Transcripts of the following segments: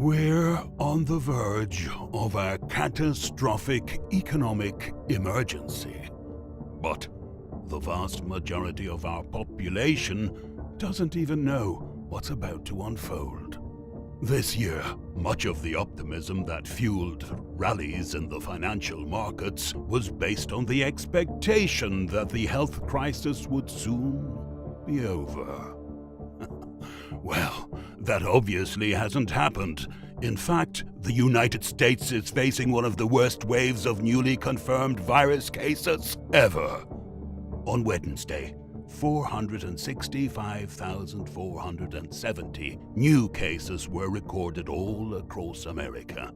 We're on the verge of a catastrophic economic emergency. But the vast majority of our population doesn't even know what's about to unfold. This year, much of the optimism that fueled rallies in the financial markets was based on the expectation that the health crisis would soon be over. Well, that obviously hasn't happened. In fact, the United States is facing one of the worst waves of newly confirmed virus cases ever. On Wednesday, 465,470 new cases were recorded all across America.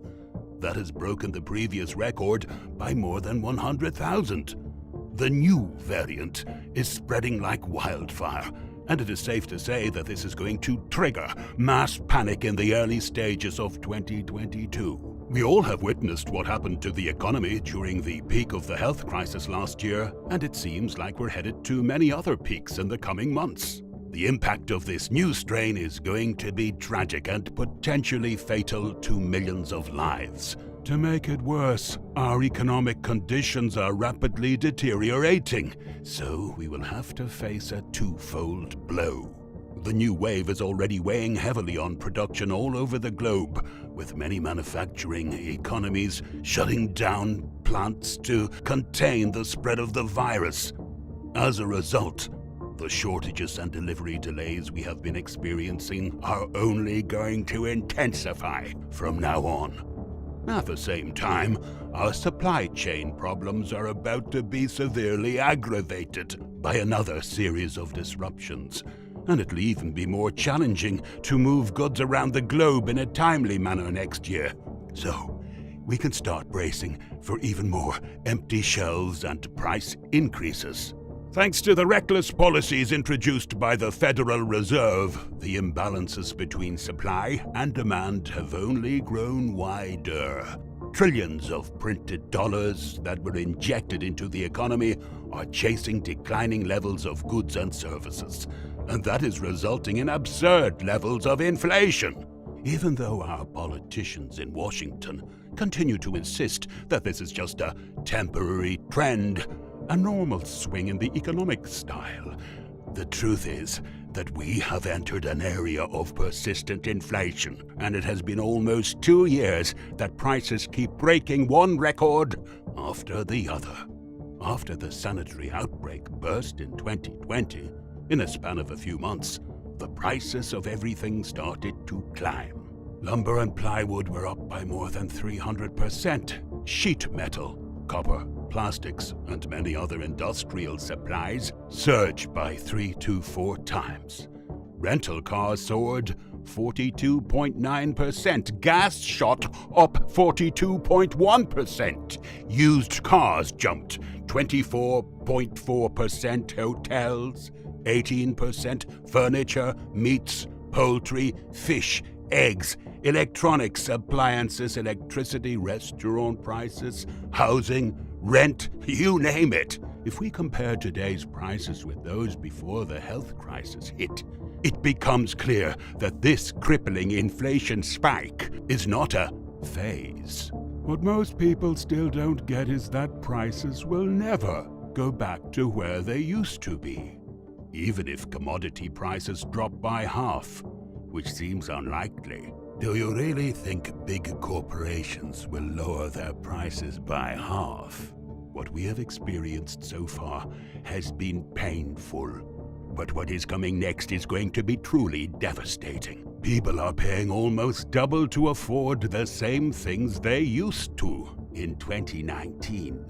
That has broken the previous record by more than 100,000. The new variant is spreading like wildfire, and it is safe to say that this is going to trigger mass panic in the early stages of 2022. We all have witnessed what happened to the economy during the peak of the health crisis last year, and it seems like we're headed to many other peaks in the coming months. The impact of this new strain is going to be tragic and potentially fatal to millions of lives. To make it worse, our economic conditions are rapidly deteriorating, so we will have to face a twofold blow. The new wave is already weighing heavily on production all over the globe, with many manufacturing economies shutting down plants to contain the spread of the virus. As a result, the shortages and delivery delays we have been experiencing are only going to intensify from now on. At the same time, our supply chain problems are about to be severely aggravated by another series of disruptions, and it'll even be more challenging to move goods around the globe in a timely manner next year. So, we can start bracing for even more empty shelves and price increases. Thanks to the reckless policies introduced by the Federal Reserve, the imbalances between supply and demand have only grown wider. Trillions of printed dollars that were injected into the economy are chasing declining levels of goods and services, and that is resulting in absurd levels of inflation. Even though our politicians in Washington continue to insist that this is just a temporary trend, a normal swing in the economic style, the truth is that we have entered an area of persistent inflation, and it has been almost 2 years that prices keep breaking one record after the other. After the sanitary outbreak burst in 2020, in a span of a few months, the prices of everything started to climb. Lumber and plywood were up by more than 300%. Sheet metal, copper, plastics, and many other industrial supplies surged by 3 to 4 times. Rental cars soared 42.9%. Gas shot up 42.1%. Used cars jumped 24.4%. Hotels 18%. Furniture, meats, poultry, fish, eggs, electronics, appliances, electricity, restaurant prices, housing, rent, you name it. If we compare today's prices with those before the health crisis hit, it becomes clear that this crippling inflation spike is not a phase. What most people still don't get is that prices will never go back to where they used to be. Even if commodity prices drop by half, which seems unlikely. Do you really think big corporations will lower their prices by half? What we have experienced so far has been painful, but what is coming next is going to be truly devastating. People are paying almost double to afford the same things they used to in 2019.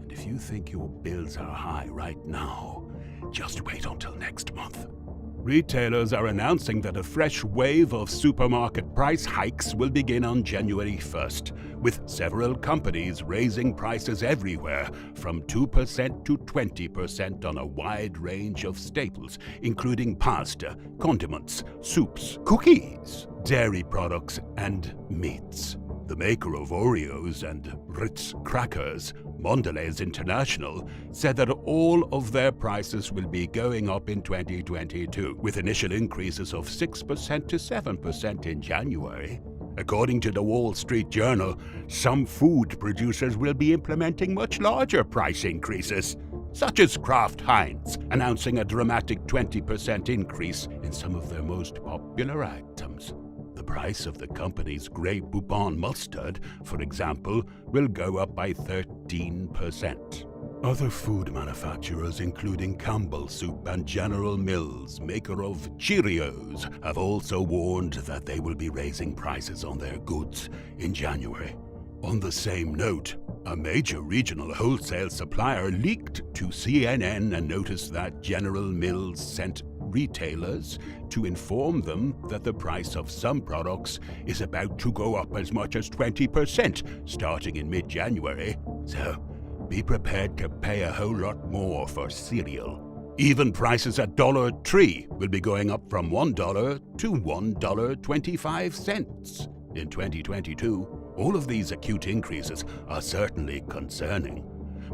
And if you think your bills are high right now, just wait until next month. Retailers are announcing that a fresh wave of supermarket price hikes will begin on January 1st, with several companies raising prices everywhere from 2% to 20% on a wide range of staples, including pasta, condiments, soups, cookies, dairy products, and meats. The maker of Oreos and Ritz crackers, Mondelez International, said that all of their prices will be going up in 2022, with initial increases of 6% to 7% in January, According to the Wall Street Journal, some food producers will be implementing much larger price increases, such as Kraft Heinz announcing a dramatic 20% increase in some of their most popular items. The price of the company's Grey Poupon mustard, for example, will go up by 13%. Other food manufacturers, including Campbell Soup and General Mills, maker of Cheerios, have also warned that they will be raising prices on their goods in January. On the same note, a major regional wholesale supplier leaked to CNN and noticed that General Mills sent retailers to inform them that the price of some products is about to go up as much as 20% starting in mid-January. So, be prepared to pay a whole lot more for cereal. Even prices at Dollar Tree will be going up from $1 to $1.25 in 2022. All of these acute increases are certainly concerning.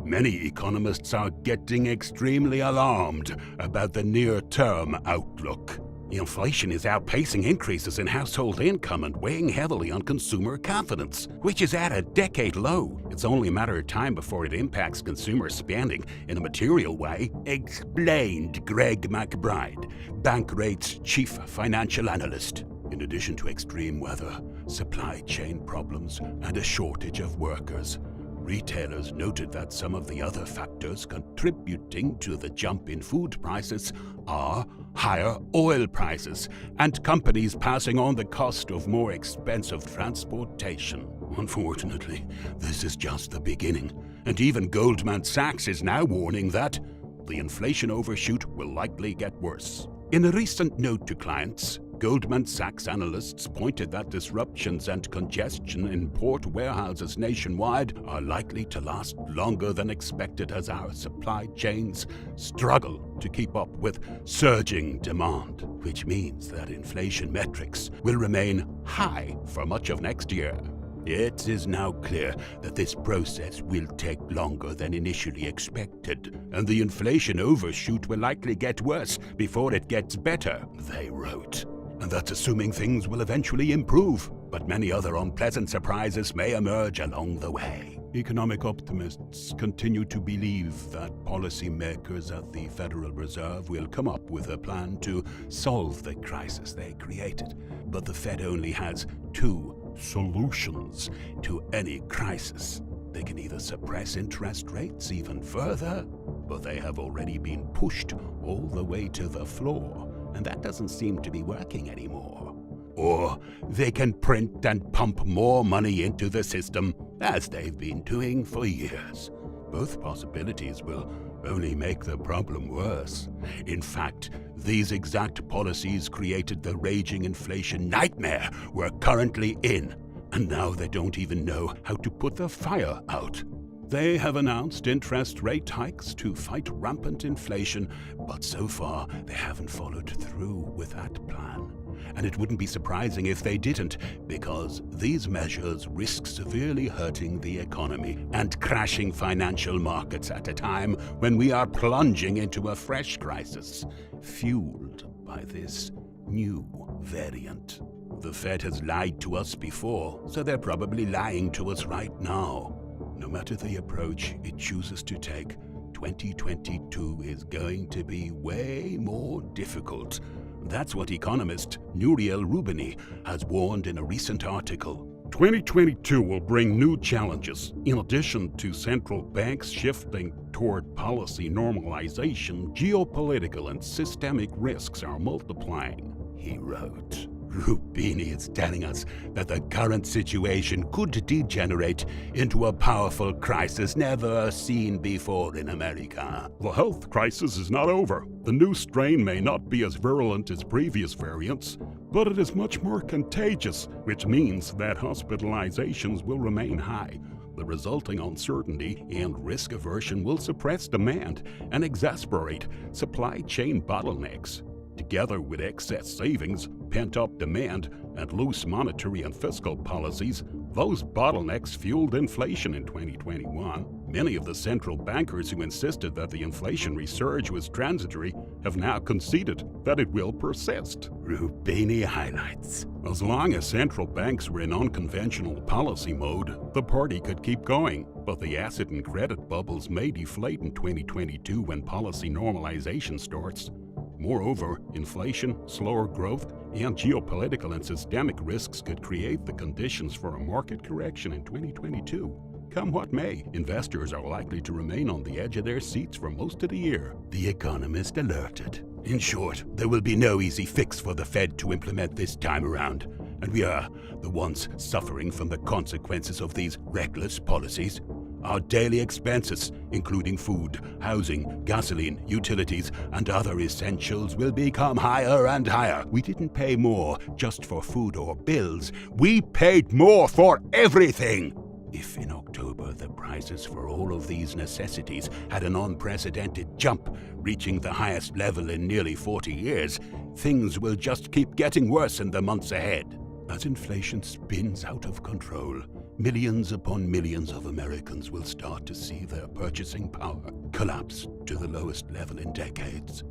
Many economists are getting extremely alarmed about the near-term outlook. Inflation is outpacing increases in household income and weighing heavily on consumer confidence, which is at a decade low. It's only a matter of time before it impacts consumer spending in a material way, explained Greg McBride, Bankrate's chief financial analyst. In addition to extreme weather, supply chain problems, and a shortage of workers, retailers noted that some of the other factors contributing to the jump in food prices are higher oil prices and companies passing on the cost of more expensive transportation. Unfortunately, this is just the beginning, and even Goldman Sachs is now warning that the inflation overshoot will likely get worse. In a recent note to clients, Goldman Sachs analysts pointed that disruptions and congestion in port warehouses nationwide are likely to last longer than expected as our supply chains struggle to keep up with surging demand, which means that inflation metrics will remain high for much of next year. It is now clear that this process will take longer than initially expected, and the inflation overshoot will likely get worse before it gets better, they wrote. And that's assuming things will eventually improve, but many other unpleasant surprises may emerge along the way. Economic optimists continue to believe that policymakers at the Federal Reserve will come up with a plan to solve the crisis they created. But the Fed only has two solutions to any crisis. They can either suppress interest rates even further, but they have already been pushed all the way to the floor, and that doesn't seem to be working anymore. Or they can print and pump more money into the system, as they've been doing for years. Both possibilities will only make the problem worse. In fact, these exact policies created the raging inflation nightmare we're currently in, and now they don't even know how to put the fire out. They have announced interest rate hikes to fight rampant inflation, but so far they haven't followed through with that plan. And it wouldn't be surprising if they didn't, because these measures risk severely hurting the economy and crashing financial markets at a time when we are plunging into a fresh crisis, fueled by this new variant. The Fed has lied to us before, so they're probably lying to us right now. No matter the approach it chooses to take, 2022 is going to be way more difficult. That's what economist Nouriel Roubini has warned in a recent article. 2022 will bring new challenges. In addition to central banks shifting toward policy normalization, geopolitical and systemic risks are multiplying, he wrote. Roubini is telling us that the current situation could degenerate into a powerful crisis never seen before in America. The health crisis is not over. The new strain may not be as virulent as previous variants, but it is much more contagious, which means that hospitalizations will remain high. The resulting uncertainty and risk aversion will suppress demand and exacerbate supply chain bottlenecks. Together with excess savings, pent-up demand, and loose monetary and fiscal policies, those bottlenecks fueled inflation in 2021. Many of the central bankers who insisted that the inflationary surge was transitory have now conceded that it will persist. Rubini highlights. As long as central banks were in unconventional policy mode, the party could keep going. But the asset and credit bubbles may deflate in 2022 when policy normalization starts. Moreover, inflation, slower growth, and geopolitical and systemic risks could create the conditions for a market correction in 2022. Come what may, investors are likely to remain on the edge of their seats for most of the year. The Economist alerted. In short, there will be no easy fix for the Fed to implement this time around, and we are the ones suffering from the consequences of these reckless policies. Our daily expenses, including food, housing, gasoline, utilities, and other essentials, will become higher and higher. We didn't pay more just for food or bills. We paid more for everything. If in October the prices for all of these necessities had an unprecedented jump, reaching the highest level in nearly 40 years, things will just keep getting worse in the months ahead. As inflation spins out of control, millions upon millions of Americans will start to see their purchasing power collapse to the lowest level in decades.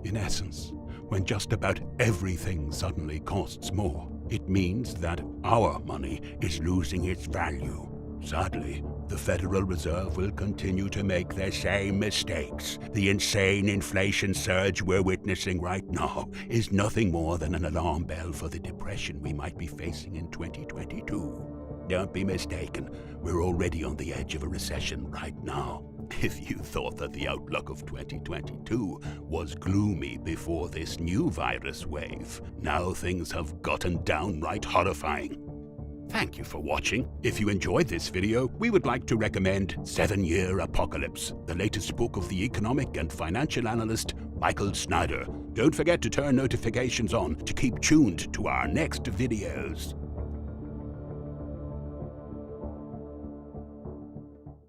In essence, when just about everything suddenly costs more, it means that our money is losing its value. Sadly, the Federal Reserve will continue to make the same mistakes. The insane inflation surge we're witnessing right now is nothing more than an alarm bell for the depression we might be facing in 2022. Don't be mistaken, we're already on the edge of a recession right now. If you thought that the outlook of 2022 was gloomy before this new virus wave, now things have gotten downright horrifying. Thank you for watching. If you enjoyed this video, we would like to recommend 7-Year Apocalypse, the latest book of the economic and financial analyst Michael Snyder. Don't forget to turn notifications on to keep tuned to our next videos.